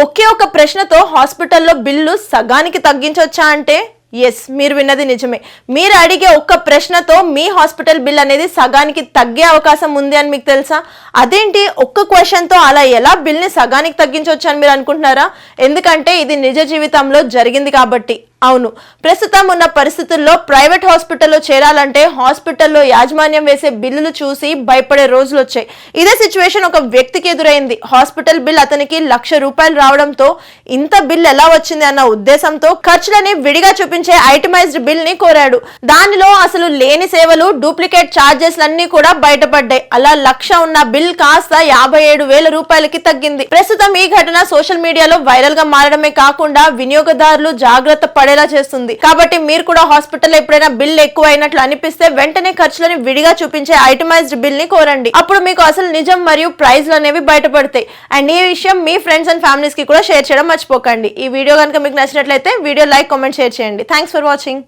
ఒకే ఒక ప్రశ్నతో హాస్పిటల్లో బిల్లు సగానికి తగ్గించొచ్చా అంటే ఎస్, మీరు విన్నది నిజమే. మీరు అడిగే ఒక్క ప్రశ్నతో మీ హాస్పిటల్ బిల్ అనేది సగానికి తగ్గే అవకాశం ఉంది అని మీకు తెలుసా? అదేంటి, ఒక్క క్వశ్చన్తో అలా ఎలా బిల్ని సగానికి తగ్గించవచ్చు అని మీరు అనుకుంటున్నారా? ఎందుకంటే ఇది నిజ జీవితంలో జరిగింది కాబట్టి. అవును, ప్రస్తుతం ఉన్న పరిస్థితుల్లో ప్రైవేట్ హాస్పిటల్లో చేరాలంటే హాస్పిటల్లో యాజమాన్యం వేసే బిల్లులు చూసి భయపడే రోజులు వచ్చాయి. ఇదే సిచ్యువేషన్ ఒక వ్యక్తికి ఎదురైంది. హాస్పిటల్ బిల్ అతనికి ₹1,00,000 రావడంతో ఇంత బిల్ ఎలా వచ్చింది అన్న ఉద్దేశంతో ఖర్చులని విడిగా చూపించే ఐటమైజ్డ్ బిల్ ని కోరాడు. దానిలో అసలు లేని సేవలు, డూప్లికేట్ ఛార్జెస్లన్నీ కూడా బయటపడ్డాయి. అలా ₹1,00,000 ఉన్న బిల్ కాస్త ₹57,000కి తగ్గింది. ప్రస్తుతం ఈ ఘటన సోషల్ మీడియాలో వైరల్ గా మారడమే కాకుండా వినియోగదారులు జాగ్రత్త పడేలా చేస్తుంది. కాబట్టి మీరు కూడా హాస్పిటల్ ఎప్పుడైనా బిల్ ఎక్కువ అయినట్లు అనిపిస్తే వెంటనే ఖర్చులను విడిగా చూపించే ఐటమైజ్డ్ బిల్ ని కోరండి. అప్పుడు మీకు అసలు నిజం మరియు ప్రైజ్లు అనేవి బయటపడతాయి. అండ్ ఈ విషయం మీ ఫ్రెండ్స్ అండ్ ఫ్యామిలీస్ కి కూడా షేర్ చేయడం మర్చిపోకండి. ఈ వీడియో కనుక మీకు నచ్చినట్లయితే వీడియో లైక్, కామెంట్, షేర్ చేయండి. Thanks for watching.